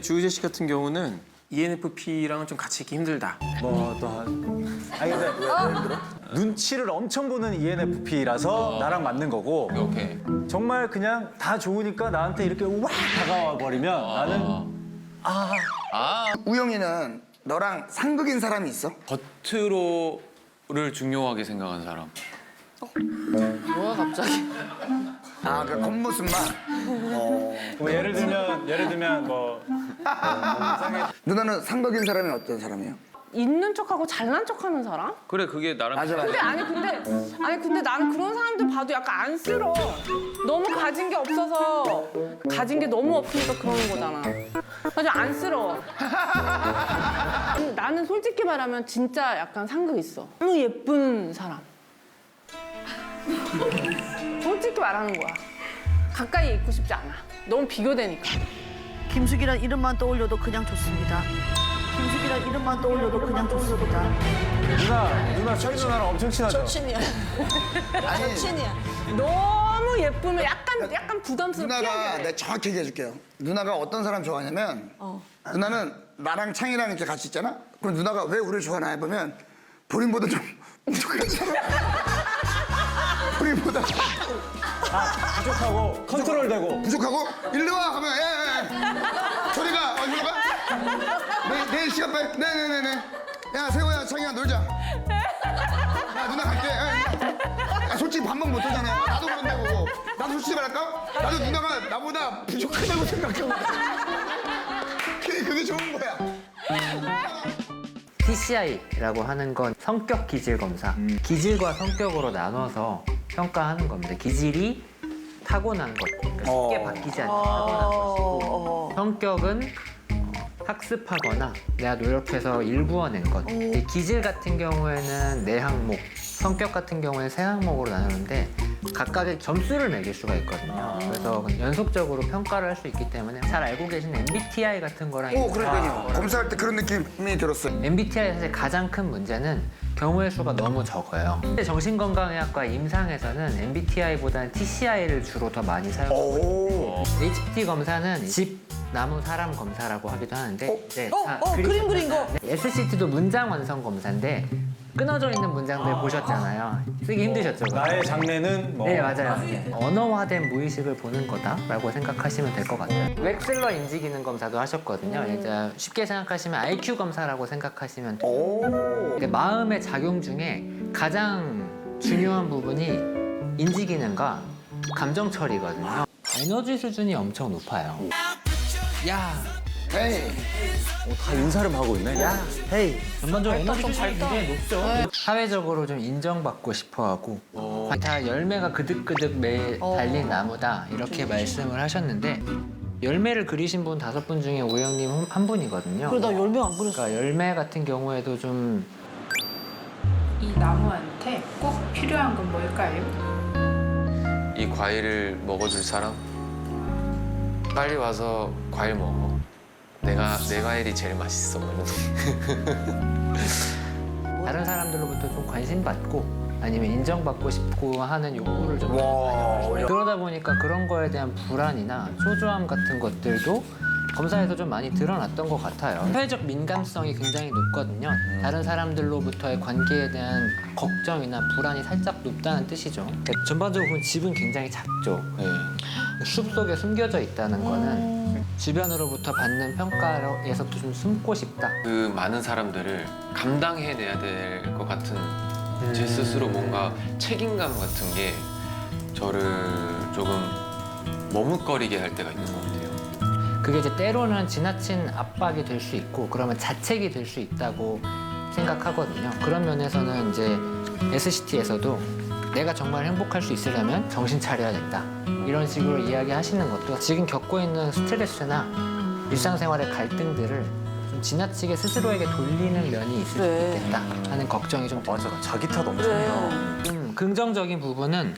근데 주우재 씨 같은 경우는 ENFP랑은 좀 같이 있기 힘들다. 아니 근데 왜 힘들어? 눈치를 엄청 보는 ENFP라서 나랑 맞는 거고 오케이. 정말 그냥 다 좋으니까 나한테 이렇게 확 다가와 버리면 나는 우영이는 너랑 상극인 사람이 있어? 겉으로를 중요하게 생각하는 사람. 뭐야 갑자기? 아, 그 겉모습만? 뭐 예를 들면 뭐 누나는 상극인 사람이 어떤 사람이에요? 있는 척하고 잘난 척하는 사람? 그래 그게 나랑 맞아, 맞아. 근데 나는 그런 사람들 봐도 약간 안쓰러워. 너무 가진 게 없어서 가진 게 너무 없으니까 그러는 거잖아. 아주 안쓰러워. 나는 솔직히 말하면 진짜 약간 상극 있어. 너무 예쁜 사람. 솔직히 말하는 거야. 가까이 있고 싶지 않아. 너무 비교되니까. 김숙이란 이름만 떠올려도 그냥 좋습니다. 김숙이란 이름만 떠올려도 그냥 좋습니다. 누나 철이 누나랑 엄청 친하죠? 친이야. 아니, 친이야. 너무 예쁘면 약간 부담스럽게 누나가 하게 돼. 내가 정확히 얘기해 줄게요. 누나가 어떤 사람 좋아하냐면 누나는 나랑 창이랑 이렇게 같이 있잖아? 그럼 누나가 왜 우리를 좋아하나 해보면 본인보다 좀 부족한 사람. 본인보다 부족하고 컨트롤되고 부족하고 일로 와 하면 예. 저리가 어디로 가? 내일 시간 빨리 네네네네. 야 세호야 창이야 놀자. 야 누나 갈게. 야, 솔직히 반박 못하잖아. 나도 그런다고. 나도 솔직히 말할까? 나도 누나가 나보다 부족하다고 생각하고. 그게 좋은 거야. TCI라고 하는 건 성격 기질 검사. 기질과 성격으로 나눠서 평가하는 겁니다. 기질이 타고난 것, 그러니까 쉽게 바뀌지 않는 타고난 것이고 성격은 학습하거나 내가 노력해서 일구어낸 것. 이 기질 같은 경우에는 네 항목, 성격 같은 경우에는 세 항목으로 나누는데 각각의 점수를 매길 수가 있거든요. 그래서 연속적으로 평가를 할 수 있기 때문에 잘 알고 계신 MBTI 같은 거랑 오 그러니까요. 검사할 때 그런 느낌이 들었어요. MBTI 사실 가장 큰 문제는 경우의 수가 너무 적어요. 정신건강의학과 임상에서는 MBTI보다는 TCI를 주로 더 많이 사용하고 있고 HPT 검사는 집, 나무, 사람 검사라고 하기도 하는데 이제 그림 그린 거. SCT도 문장 완성 검사인데 끊어져 있는 문장들 보셨잖아요. 쓰기 힘드셨죠? 나의 장래는 뭐 네, 맞아요. 언어화된 무의식을 보는 거다라고 생각하시면 될 것 같아요. 웹슬러 인지기능 검사도 하셨거든요. 이제 쉽게 생각하시면 IQ 검사라고 생각하시면 돼요. 근데 마음의 작용 중에 가장 중요한 부분이 인지기능과 감정 처리거든요. 에너지 수준이 엄청 높아요. 야, 에이. 다 인사를 하고 있네. 야, 헤이. 전반적으로 에너지 수준이 굉장히 높죠. 사회적으로 좀 인정받고 싶어하고 다 열매가 그득그득 달린 나무다 이렇게 말씀을 하셨는데 열매를 그리신 분 5분 중에 오영님 한 분이거든요. 그래 나 열명 안 그렸어. 그러니까 열매 같은 경우에도 좀 이 나무한테 꼭 필요한 건 뭘까요? 이 과일을 먹어줄 사람? 빨리 와서 과일 먹어. 내 과일이 제일 맛있어. 다른 사람들로부터 좀 관심받고 아니면 인정받고 싶고 하는 욕구를 좀 그러다 보니까 그런 거에 대한 불안이나 초조함 같은 것들도 검사에서 좀 많이 드러났던 것 같아요. 사회적 민감성이 굉장히 높거든요. 다른 사람들로부터의 관계에 대한 걱정이나 불안이 살짝 높다는 뜻이죠. 전반적으로 보면 집은 굉장히 작죠. 숲 속에 숨겨져 있다는 거는 주변으로부터 받는 평가에서도 좀 숨고 싶다. 그 많은 사람들을 감당해내야 될 것 같은 제 스스로 뭔가 책임감 같은 게 저를 조금 머뭇거리게 할 때가 있는 것 같아요. 그게 이제 때로는 지나친 압박이 될 수 있고 그러면 자책이 될 수 있다고 생각하거든요. 그런 면에서는 이제 SCT에서도 내가 정말 행복할 수 있으려면 정신 차려야 된다. 이런 식으로 이야기하시는 것도 지금 겪고 있는 스트레스나 일상생활의 갈등들을 좀 지나치게 스스로에게 돌리는 면이 있을 수 있겠다 하는 걱정이 좀 맞아, 들어요. 자기 탓 엄청 해요. 긍정적인 부분은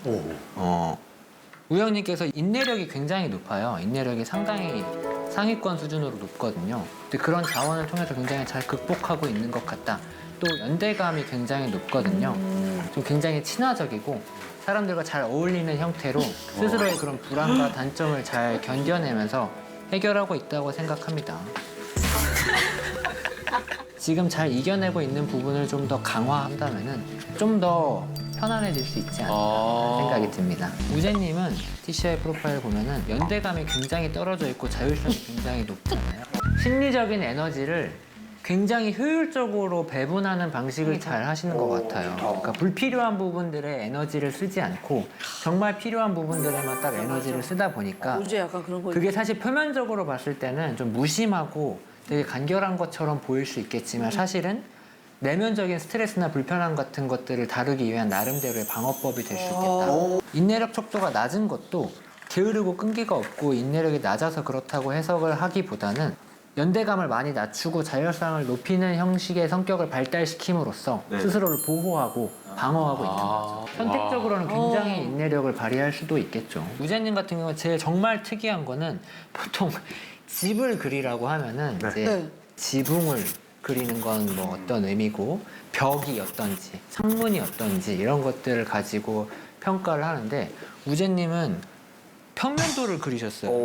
우영님께서 인내력이 굉장히 높아요. 인내력이 상당히 상위권 수준으로 높거든요. 근데 그런 자원을 통해서 굉장히 잘 극복하고 있는 것 같다. 또 연대감이 굉장히 높거든요. 좀 굉장히 친화적이고 사람들과 잘 어울리는 형태로 스스로의 그런 불안과 단점을 잘 견뎌내면서 해결하고 있다고 생각합니다. 지금 잘 이겨내고 있는 부분을 좀 더 강화한다면은 좀 더 편안해질 수 있지 않을까 생각이 듭니다. 우재님은 TCI 프로파일 보면은 연대감이 굉장히 떨어져 있고 자율성이 굉장히 높잖아요. 심리적인 에너지를 굉장히 효율적으로 배분하는 방식을 잘 하시는 것 같아요. 그러니까 불필요한 부분들에 에너지를 쓰지 않고 정말 필요한 부분들에만 딱 에너지를 쓰다 보니까 요새 약간 그런 거. 그게 사실 표면적으로 봤을 때는 좀 무심하고 되게 간결한 것처럼 보일 수 있겠지만 사실은 내면적인 스트레스나 불편함 같은 것들을 다루기 위한 나름대로의 방어법이 될 수 있겠다. 인내력 척도가 낮은 것도 게으르고 끈기가 없고 인내력이 낮아서 그렇다고 해석을 하기보다는 연대감을 많이 낮추고 자율성을 높이는 형식의 성격을 발달시킴으로써 스스로를 보호하고 방어하고 있는 거죠. 선택적으로는 굉장히 인내력을 발휘할 수도 있겠죠. 우재님 같은 경우는 제일 정말 특이한 거는 보통 집을 그리라고 하면은 이제 지붕을 그리는 건 뭐 어떤 의미고 벽이 어떤지 창문이 어떤지 이런 것들을 가지고 평가를 하는데 우재님은 평면도를 그리셨어요.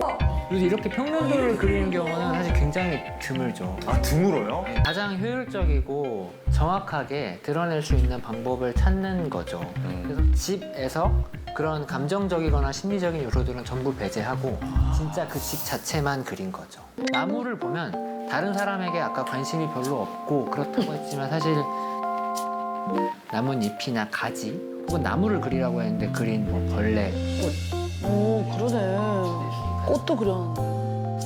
그래서 이렇게 평면도를 그리는 경우는 사실 굉장히 드물죠. 아 드물어요? 가장 효율적이고 정확하게 드러낼 수 있는 방법을 찾는 거죠. 그래서 집에서 그런 감정적이거나 심리적인 요소들은 전부 배제하고 진짜 그 집 자체만 그린 거죠. 나무를 보면 다른 사람에게 아까 관심이 별로 없고 그렇다고 했지만 사실 나뭇잎이나 가지 혹은 나무를 그리라고 했는데 그린 뭐 벌레, 꽃 오, 그러네. 꽃도 그려.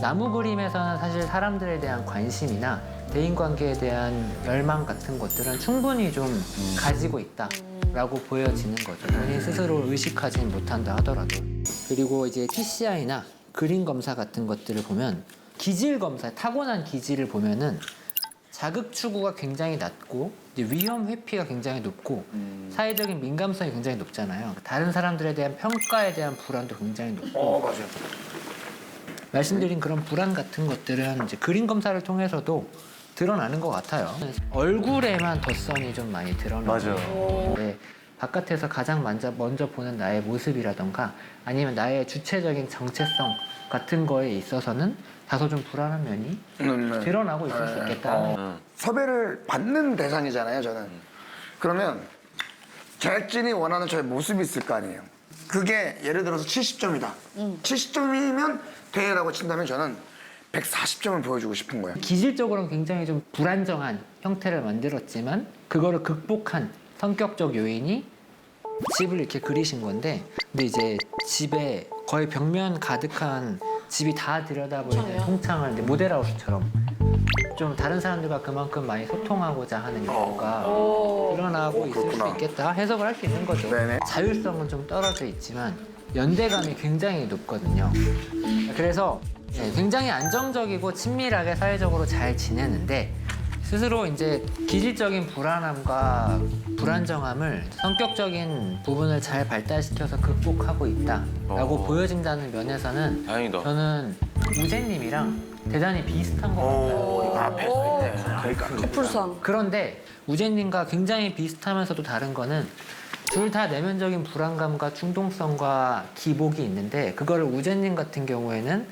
나무 그림에서는 사실 사람들에 대한 관심이나 대인관계에 대한 열망 같은 것들은 충분히 좀 가지고 있다라고 보여지는 거죠. 본인 스스로 의식하진 못한다 하더라도. 그리고 이제 TCI나 그림 검사 같은 것들을 보면 기질 검사, 타고난 기질을 보면은 자극 추구가 굉장히 낮고 이제 위험 회피가 굉장히 높고 사회적인 민감성이 굉장히 높잖아요. 다른 사람들에 대한 평가에 대한 불안도 굉장히 높고 맞아요. 말씀드린 그런 불안 같은 것들은 이제 그림 검사를 통해서도 드러나는 것 같아요. 얼굴에만 덧선이 좀 많이 드러나요. 맞아요. 네, 바깥에서 가장 먼저 보는 나의 모습이라던가 아니면 나의 주체적인 정체성 같은 거에 있어서는 다소 좀 불안한 면이 드러나고 있을 수 있겠다. 섭외를 받는 대상이잖아요, 저는. 그러면 제작진이 원하는 저의 모습이 있을 거 아니에요. 그게 예를 들어서 70점이다. 70점이면 돼라고 친다면 저는 140점을 보여주고 싶은 거예요. 기질적으로는 굉장히 좀 불안정한 형태를 만들었지만 그거를 극복한 성격적 요인이 집을 이렇게 그리신 건데 근데 이제 집에 거의 벽면 가득한 집이 다 들여다보이는 통창을 이제 모델하우스처럼 좀 다른 사람들과 그만큼 많이 소통하고자 하는 욕구가 드러나고 있을 수 있겠다 해석을 할 수 있는 거죠. 네네. 자율성은 좀 떨어져 있지만 연대감이 굉장히 높거든요. 그래서 굉장히 안정적이고 친밀하게 사회적으로 잘 지내는데 스스로 이제 기질적인 불안함과 불안정함을 성격적인 부분을 잘 발달시켜서 극복하고 있다라고 보여진다는 면에서는 다행이다. 저는 우재님이랑 대단히 비슷한 것 같아요. 앞에 서 있네. 그러니까. 커플상. 그런데 우재님과 굉장히 비슷하면서도 다른 거는 둘 다 내면적인 불안감과 충동성과 기복이 있는데 그거를 우재님 같은 경우에는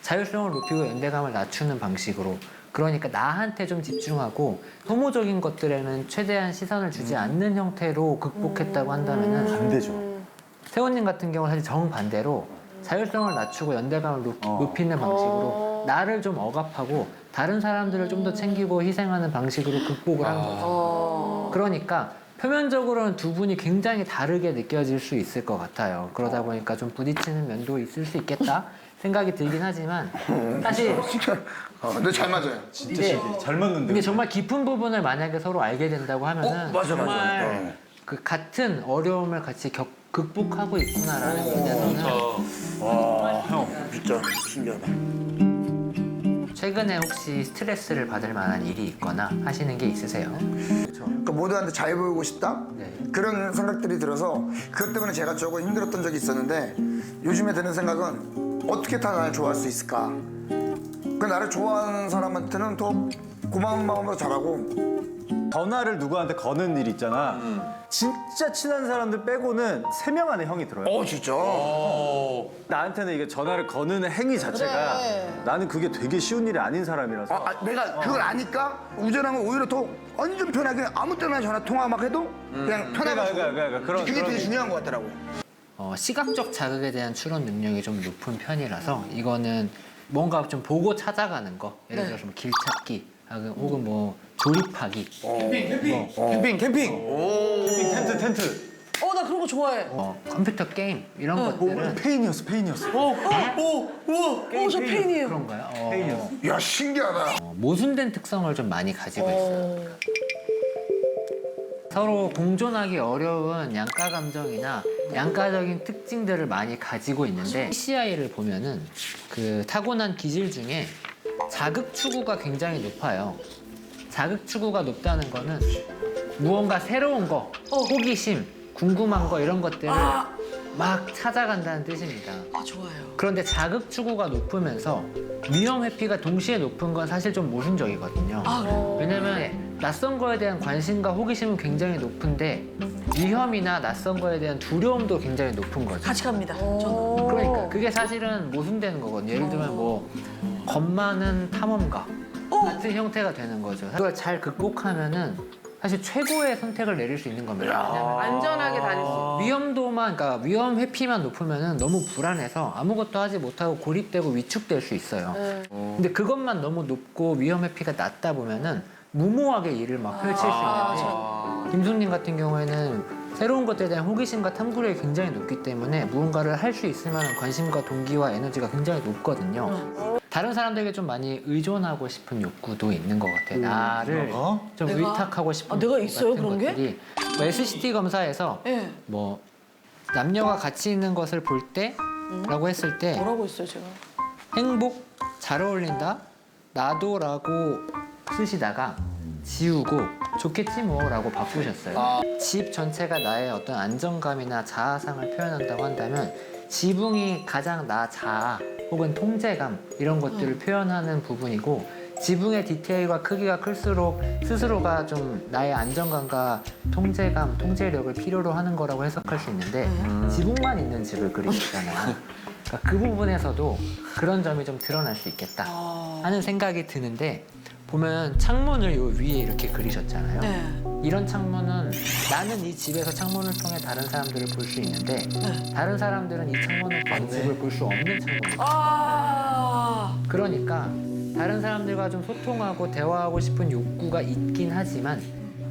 자율성을 높이고 연대감을 낮추는 방식으로 그러니까 나한테 좀 집중하고 소모적인 것들에는 최대한 시선을 주지 않는 형태로 극복했다고 한다면은 반대죠. 세훈님 같은 경우는 사실 정반대로 자율성을 낮추고 연대감을 높이는 방식으로 나를 좀 억압하고 다른 사람들을 좀 더 챙기고 희생하는 방식으로 극복을 한 거죠. 그러니까 표면적으로는 두 분이 굉장히 다르게 느껴질 수 있을 것 같아요. 그러다 보니까 좀 부딪히는 면도 있을 수 있겠다 생각이 들긴 하지만 사실 진짜. 근데 잘 맞아요. 진짜 신기해. 잘 맞는데. 근데 정말 깊은 부분을 만약에 서로 알게 된다고 하면은 맞아, 정말 맞아. 그 같은 어려움을 같이 극복하고 있구나라는 면에서는 와, 형. 진짜 신기하다. 최근에 혹시 스트레스를 받을 만한 일이 있거나 하시는 게 있으세요? 그러니까 모두한테 잘 보이고 싶다? 네. 그런 생각들이 들어서 그것 때문에 제가 조금 힘들었던 적이 있었는데 요즘에 드는 생각은 어떻게 다 나를 좋아할 수 있을까? 그 나를 좋아하는 사람한테는 더 고마운 마음으로 잘하고 전화를 누구한테 거는 일 있잖아. 진짜 친한 사람들 빼고는 3명 안에 형이 들어요. 진짜? 나한테는 이게 전화를 거는 행위 자체가 나는 그게 되게 쉬운 일이 아닌 사람이라서. 내가 그걸 아니까 우전하면 오히려 더 완전 편하게 아무 때나 전화 통화 막 해도 그냥 편해가지고 그러니까 그런 그게 되게 그런 중요한 것 같더라고요. 시각적 자극에 대한 추론 능력이 좀 높은 편이라서 이거는 뭔가 좀 보고 찾아가는 거. 예를 들어서 뭐 길찾기 혹은 뭐 조립하기. 캠핑 텐트. 나 그런 거 좋아해. 컴퓨터 게임 이런 것들은 페인이었어. 저 팬이에요. 그런가요? 야 신기하다. 모순된 특성을 좀 많이 가지고 있어요. 서로 공존하기 어려운 양가 감정이나 양가적인 특징들을 많이 가지고 있는데 PCI를 보면은 그 타고난 기질 중에 자극 추구가 굉장히 높아요. 자극 추구가 높다는 거는 무언가 새로운 거, 호기심, 궁금한 거 이런 것들을 막 찾아간다는 뜻입니다. 좋아요. 그런데 자극 추구가 높으면서 위험 회피가 동시에 높은 건 사실 좀 모순적이거든요. 왜냐면 낯선 거에 대한 관심과 호기심은 굉장히 높은데 위험이나 낯선 거에 대한 두려움도 굉장히 높은 거죠. 같이 갑니다. 저는. 그러니까 그게 사실은 모순되는 거거든요. 예를 들면 뭐 겁 많은 탐험가 같은 형태가 되는 거죠. 그걸 잘 극복하면은 사실 최고의 선택을 내릴 수 있는 겁니다. 왜냐면 안전하게 다닐 수 있어. 위험도만, 그러니까 위험 회피만 높으면은 너무 불안해서 아무것도 하지 못하고 고립되고 위축될 수 있어요. 근데 그것만 너무 높고 위험 회피가 낮다 보면은 무모하게 일을 막 펼칠 수 있는데 김숙님 같은 경우에는 새로운 것들에 대한 호기심과 탐구력이 굉장히 높기 때문에 무언가를 할 수 있을 만한 관심과 동기와 에너지가 굉장히 높거든요. 다른 사람들에게 좀 많이 의존하고 싶은 욕구도 있는 것 같아요. 나를 좀 의탁하고 싶은 내가 욕구 있어요, 같은 그런 게? 것들이 뭐 SCT 검사에서 예. 뭐 남녀가 같이 있는 것을 볼 때라고 했을 때 뭐라고 했어요, 제가? 행복, 잘 어울린다, 나도라고 쓰시다가 지우고 좋겠지 뭐라고 바꾸셨어요. 집 전체가 나의 어떤 안정감이나 자아상을 표현한다고 한다면 지붕이 가장 나 자아 혹은 통제감 이런 것들을 표현하는 부분이고 지붕의 디테일과 크기가 클수록 스스로가 좀 나의 안정감과 통제감, 통제력을 필요로 하는 거라고 해석할 수 있는데 지붕만 있는 집을 그리셨잖아요. 그러니까 그 부분에서도 그런 점이 좀 드러날 수 있겠다 하는 생각이 드는데 보면 창문을 요 위에 이렇게 그리셨잖아요. 이런 창문은 나는 이 집에서 창문을 통해 다른 사람들을 볼 수 있는데 다른 사람들은 이 창문을 통해 집을 볼 수 없는 창문이에요. 그러니까 다른 사람들과 좀 소통하고 대화하고 싶은 욕구가 있긴 하지만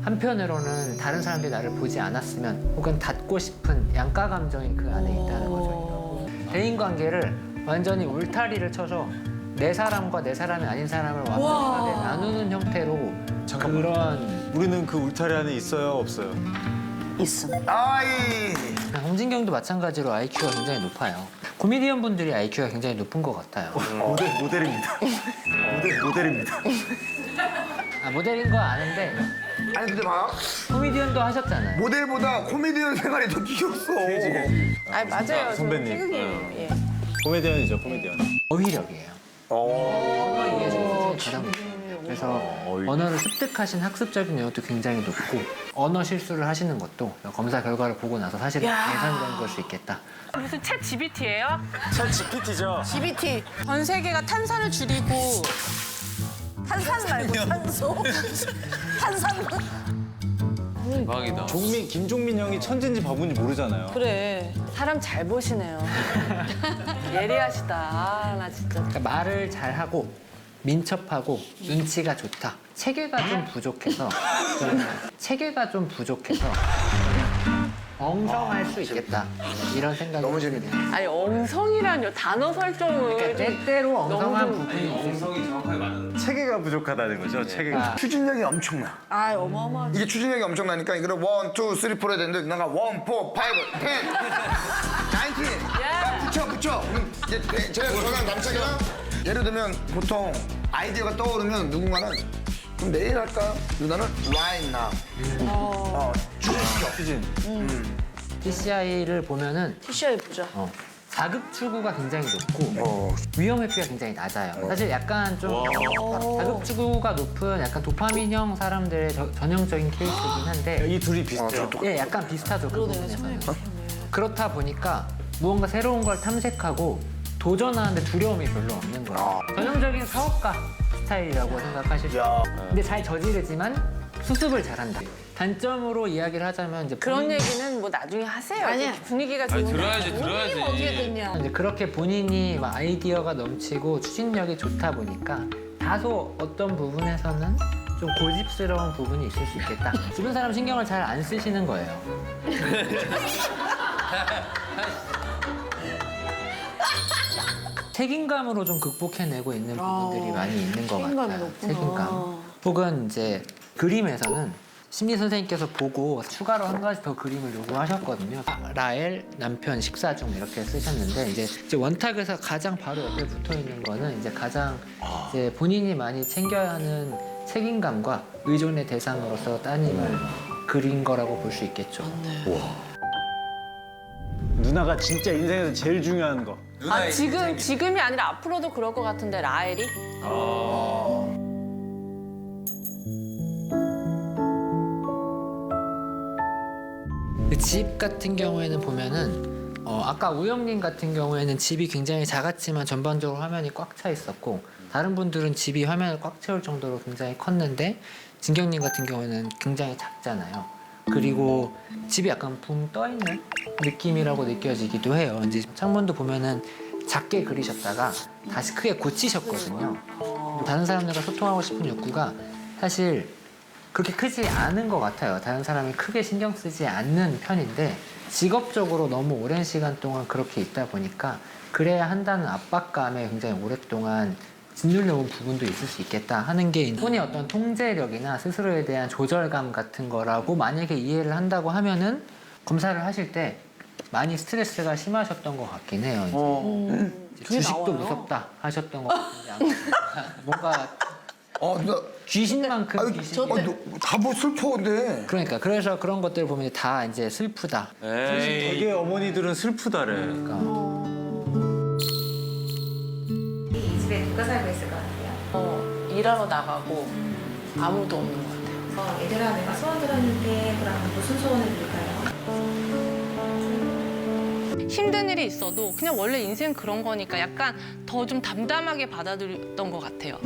한편으로는 다른 사람들이 나를 보지 않았으면 혹은 닫고 싶은 양가 감정이 그 안에 있다는 거죠. 대인관계를 완전히 울타리를 쳐서 내 사람과 내 사람이 아닌 사람을 완벽하게 나누는 형태로 그런 우리는 그 울타리 안에 있어요, 없어요? 있음. 홍진경도 마찬가지로 IQ가 굉장히 높아요. 코미디언 분들이 IQ가 굉장히 높은 것 같아요. 모델입니다. 모델입니다. 모델인 거 아는데 아니 근데 봐 코미디언도 하셨잖아요. 모델보다 코미디언 생활이 더 귀엽어. 아니 맞아요. 선배님. 태극이에요. 예. 코미디언이죠, 코미디언. 어휘력이에요. 언어 이해 수준이 가장 높아요. 그래서 언어를 습득하신 학습적인 능력도 굉장히 높고 언어 실수를 하시는 것도 검사 결과를 보고 나서 사실은 예상된 걸 수 있겠다. 무슨 챗 GBT예요? 참 GPT죠. GBT. 전 세계가 탄산을 줄이고 탄산 말고 탄소. 탄산. 대박이다. 김종민 형이 천재인지 바보인지 모르잖아요. 그래 사람 잘 보시네요. 예리하시다. 나 진짜. 그러니까 말을 잘하고 민첩하고 눈치가 좋다. 체계가 좀 부족해서 엉성할 수 있겠다. 이런 생각이 너무 재밌네. 아니 엉성이란요 단어 설정을 그러니까 때때로 엉성한 너무 좀- 부분이 있을 수 체계가 부족하다는 거죠, 체계가. 추진력이 엄청나. 어마어마하지. 이게 추진력이 엄청나니까 이거를 1, 2, 3, 4 해야 되는데 내가 1, 4, 5, 10, 19. 붙여. 그럼 이제 저랑 남창이랑 예를 들면 보통 아이디어가 떠오르면 누군가는 그럼 내일 할까? 누나는 right now. 추진시켜. 추진. PCI를 보면은 TCI 보자. 자극 추구가 굉장히 높고 위험 회피가 굉장히 낮아요. 사실 약간 좀 자극 추구가 높은 약간 도파민형 사람들의 전형적인 케이스이긴 한데 이 둘이 비슷해요. 예, 약간 비슷하죠. 그 부분에서는. 그렇다 보니까 무언가 새로운 걸 탐색하고 도전하는데 두려움이 별로 없는 거예요. 전형적인 사업가 스타일이라고 생각하실 수 있어요. 근데 잘 저지르지만 수습을 잘한다. 단점으로 이야기를 하자면 이제 그런 얘기는 뭐 나중에 하세요. 아니야. 분위기가 아니, 좋은데. 들어야지. 이제 그렇게 본인이 막 아이디어가 넘치고 추진력이 좋다 보니까 다소 어떤 부분에서는 좀 고집스러운 부분이 있을 수 있겠다. 주변 사람 신경을 잘 안 쓰시는 거예요. 책임감으로 좀 극복해내고 있는 부분들이 많이 있는 것 같아요. 책임감. 혹은 이제 그림에서는 심리 선생님께서 보고 추가로 한 가지 더 그림을 요구하셨거든요. 라엘 남편 식사 중 이렇게 쓰셨는데 이제 원탁에서 가장 바로 옆에 붙어 있는 거는 이제 가장 이제 본인이 많이 챙겨야 하는 책임감과 의존의 대상으로서 따님을 그린 거라고 볼 수 있겠죠. 누나가 진짜 인생에서 제일 중요한 거. 아, 지금이 아니라 앞으로도 그럴 것 같은데, 라엘이? 그 집 같은 경우에는 보면은 아까 우영님 같은 경우에는 집이 굉장히 작았지만 전반적으로 화면이 꽉 차 있었고 다른 분들은 집이 화면을 꽉 채울 정도로 굉장히 컸는데 진경님 같은 경우에는 굉장히 작잖아요. 그리고 집이 약간 붕 떠 있는 느낌이라고 느껴지기도 해요. 이제 창문도 보면은 작게 그리셨다가 다시 크게 고치셨거든요. 다른 사람들과 소통하고 싶은 욕구가 사실 그렇게 크지 않은 것 같아요. 다른 사람이 크게 신경 쓰지 않는 편인데 직업적으로 너무 오랜 시간 동안 그렇게 있다 보니까 그래야 한다는 압박감에 굉장히 오랫동안 짓눌려온 부분도 있을 수 있겠다 하는 게 본인의 어떤 통제력이나 스스로에 대한 조절감 같은 거라고 만약에 이해를 한다고 하면은 검사를 하실 때 많이 스트레스가 심하셨던 것 같긴 해요. 이제 주식도 무섭다 하셨던 것 같은데 뭔가 나 귀신만큼 귀신이 다뭐 슬퍼 근데. 그러니까 그래서 그런 것들을 보면 다 이제 슬프다. 되게 어머니들은 슬프다래. 그러니까 이 집에 누가 살고 있을 것 같아요? 일하러 나가고 아무도 없는 것 같아요. 얘들아 내가 소원 들었는데 그럼 무슨 소원을 빌까요? 힘든 일이 있어도 그냥 원래 인생 그런 거니까 약간 더 좀 담담하게 받아들였던 것 같아요.